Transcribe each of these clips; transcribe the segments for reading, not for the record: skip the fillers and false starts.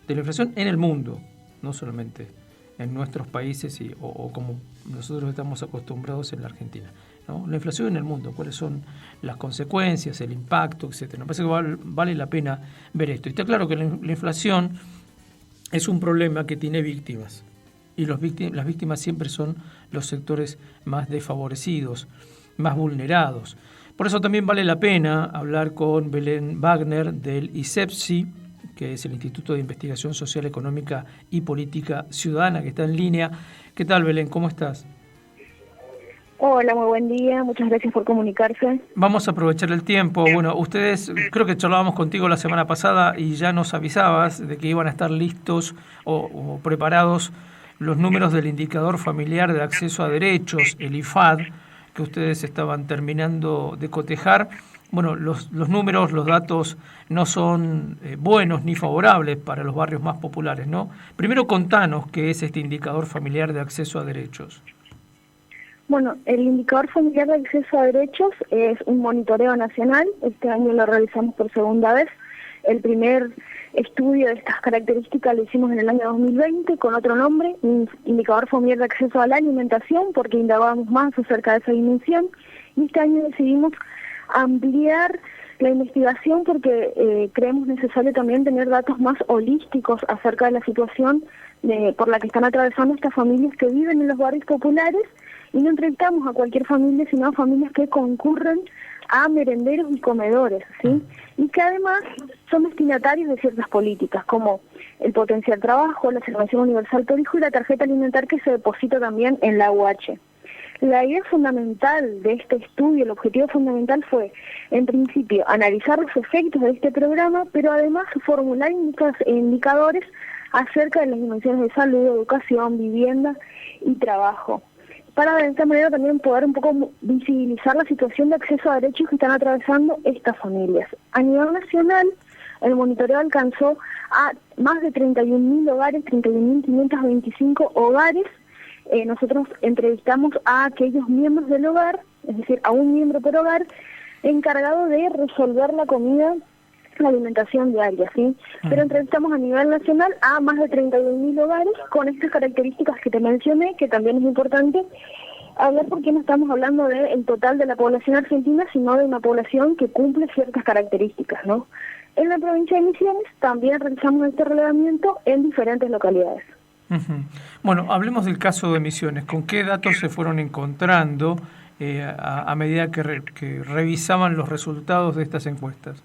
de la inflación en el mundo, no solamente en nuestros países o como nosotros estamos acostumbrados en la Argentina, ¿no? La inflación en el mundo, cuáles son las consecuencias, el impacto, etcétera. Me parece que vale la pena ver esto. Y está claro que la inflación es un problema que tiene víctimas. Y las víctimas siempre son los sectores más desfavorecidos, más vulnerados. Por eso también vale la pena hablar con Belén Wagner del ISEPSI, que es el Instituto de Investigación Social, Económica y Política Ciudadana, que está en línea. ¿Qué tal, Belén? ¿Cómo estás? Hola, muy buen día. Muchas gracias por comunicarse. Vamos a aprovechar el tiempo. Bueno, ustedes, creo que charlábamos contigo la semana pasada y ya nos avisabas de que iban a estar listos o preparados los números del Indicador Familiar de Acceso a Derechos, el IFAD, que ustedes estaban terminando de cotejar. Bueno, los números, los datos no son buenos ni favorables para los barrios más populares, ¿no? Primero contanos qué es este Indicador Familiar de Acceso a Derechos. Bueno, el Indicador Familiar de Acceso a Derechos es un monitoreo nacional. Este año lo realizamos por segunda vez. El primer estudio de estas características lo hicimos en el año 2020 con otro nombre, Indicador Familiar de Acceso a la Alimentación, porque indagábamos más acerca de esa dimensión. Y este año decidimos ampliar la investigación porque creemos necesario también tener datos más holísticos acerca de la situación por la que están atravesando estas familias que viven en los barrios populares. Y no entrevistamos a cualquier familia, sino a familias que concurren a merenderos y comedores, ¿sí? Y que además son destinatarios de ciertas políticas, como el potencial trabajo, la asignación universal por hijo y la tarjeta alimentar que se deposita también en la UH. La idea fundamental de este estudio, el objetivo fundamental fue, en principio, analizar los efectos de este programa, pero además formular indicadores acerca de las dimensiones de salud, educación, vivienda y trabajo, para de esta manera también poder un poco visibilizar la situación de acceso a derechos que están atravesando estas familias. A nivel nacional, el monitoreo alcanzó a más de 31.000 hogares, 31.525 hogares. Nosotros entrevistamos a aquellos miembros del hogar, es decir, a un miembro por hogar, encargado de resolver la comida, la alimentación diaria, ¿sí? Pero entrevistamos a nivel nacional a más de 31.000 hogares con estas características que te mencioné, que también es importante hablar porque no estamos hablando del total de la población argentina, sino de una población que cumple ciertas características, ¿no? En la provincia de Misiones también realizamos este relevamiento en diferentes localidades. Bueno, hablemos del caso de Misiones. ¿Con qué datos se fueron encontrando a medida que revisaban los resultados de estas encuestas?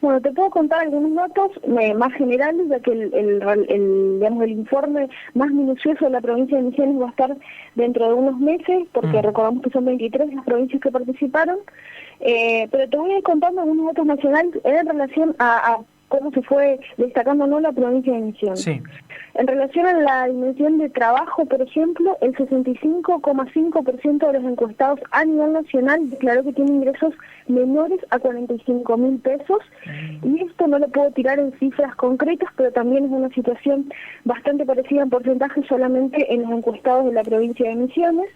Bueno, te puedo contar algunos datos más generales, ya que el informe más minucioso de la provincia de Misiones va a estar dentro de unos meses, porque recordamos que son 23 las provincias que participaron, pero te voy a ir contando algunos datos nacionales en relación a cómo se fue destacando no la provincia de Misiones. Sí. En relación a la dimensión de trabajo, por ejemplo, el 65,5% de los encuestados a nivel nacional declaró que tiene ingresos menores a 45.000 pesos, y esto no lo puedo tirar en cifras concretas, pero también es una situación bastante parecida en porcentaje solamente en los encuestados de la provincia de Misiones.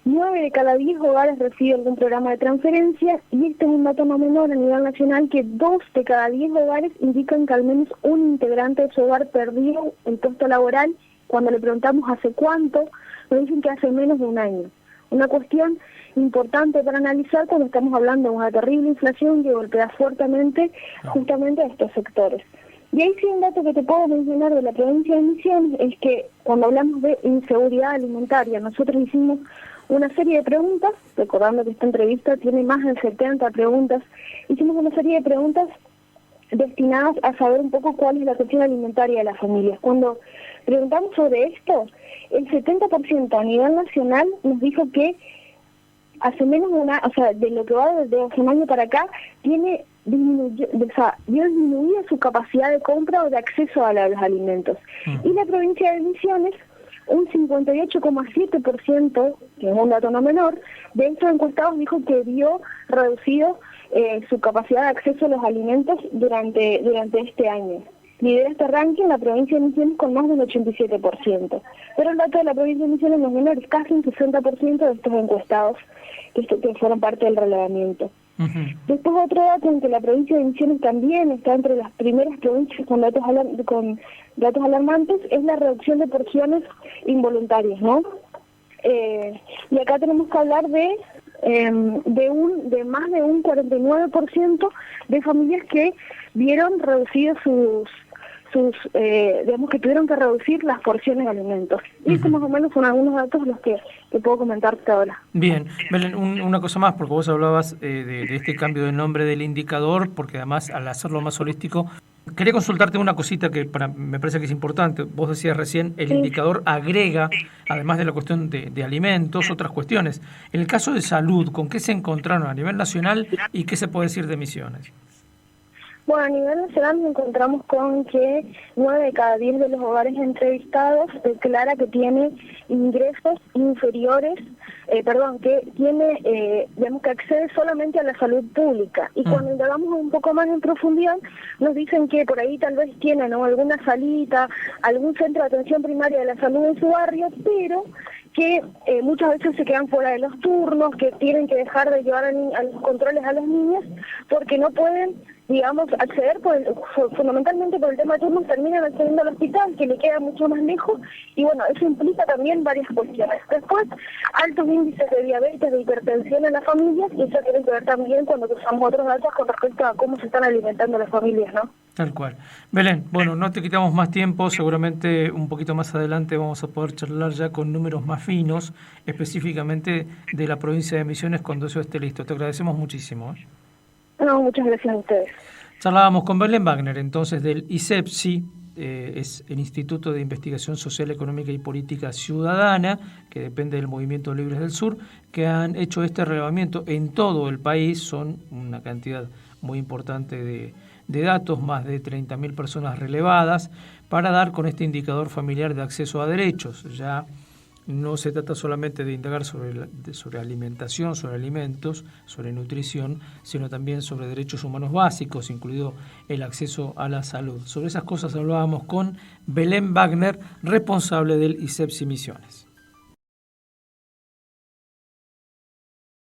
9 de cada 10 hogares reciben algún programa de transferencia, y este es un dato no menor a nivel nacional, que 2 de cada 10 hogares indican que al menos un integrante de su hogar perdió el puesto laboral. Cuando le preguntamos hace cuánto, nos dicen que hace menos de un año. Una cuestión importante para analizar cuando estamos hablando de una terrible inflación que golpea fuertemente justamente a estos sectores. Y ahí sí un dato que te puedo mencionar de la provincia de Misiones es que cuando hablamos de inseguridad alimentaria, nosotros hicimos una serie de preguntas, recordando que esta entrevista tiene más de 70 preguntas, hicimos una serie de preguntas destinadas a saber un poco cuál es la cuestión alimentaria de las familias. Cuando preguntamos sobre esto, el 70% a nivel nacional nos dijo que hace menos de de lo que va desde hace un año para acá, vio disminuida su capacidad de compra o de acceso a los alimentos. Y la provincia de Misiones, un 58,7%, que es un dato no menor, de estos encuestados dijo que vio reducido su capacidad de acceso a los alimentos durante este año. Lidera este ranking la provincia de Misiones con más del 87%. Pero el dato de la provincia de Misiones no es menor, es casi un 60% de estos encuestados que fueron parte del relevamiento. Ujú. Después otro dato en que la provincia de Misiones también está entre las primeras provincias con con datos alarmantes es la reducción de porciones involuntarias, ¿no? Y acá tenemos que hablar de más de un 49% de familias que vieron reducidos digamos que tuvieron que reducir las porciones de alimentos. Y estos más o menos son algunos datos los que puedo comentarte ahora. Bien, Belén, una cosa más, porque vos hablabas de este cambio de nombre del indicador, porque además al hacerlo más holístico, quería consultarte una cosita que me parece que es importante. Vos decías recién, el Sí. indicador agrega, además de la cuestión de alimentos, otras cuestiones. En el caso de salud, ¿con qué se encontraron a nivel nacional y qué se puede decir de Misiones? Bueno, a nivel nacional nos encontramos con que 9 de cada 10 de los hogares entrevistados declara que tiene ingresos inferiores, que tiene, digamos que accede solamente a la salud pública. Y cuando indagamos un poco más en profundidad, nos dicen que por ahí tal vez tienen, ¿no?, alguna salita, algún centro de atención primaria de la salud en su barrio, pero que muchas veces se quedan fuera de los turnos, que tienen que dejar de llevar a los controles a los niños porque no pueden, digamos, acceder fundamentalmente por el tema de turnos, terminan accediendo al hospital, que le queda mucho más lejos, y bueno, eso implica también varias cuestiones. Después, altos índices de diabetes, de hipertensión en las familias, y eso tiene que ver también cuando usamos otros datos con respecto a cómo se están alimentando las familias, ¿no? Tal cual. Belén, bueno, no te quitamos más tiempo, seguramente un poquito más adelante vamos a poder charlar ya con números más finos, específicamente de la provincia de Misiones, cuando eso esté listo. Te agradecemos muchísimo. No, muchas gracias a ustedes. Charlábamos con Belén Wagner, entonces, del ISEPSI, es el Instituto de Investigación Social, Económica y Política Ciudadana, que depende del Movimiento Libres del Sur, que han hecho este relevamiento en todo el país. Son una cantidad muy importante de datos, más de 30.000 personas relevadas, para dar con este indicador familiar de acceso a derechos. Ya no se trata solamente de indagar sobre alimentación, sobre alimentos, sobre nutrición, sino también sobre derechos humanos básicos, incluido el acceso a la salud. Sobre esas cosas hablábamos con Belén Wagner, responsable del ISEPSI Misiones.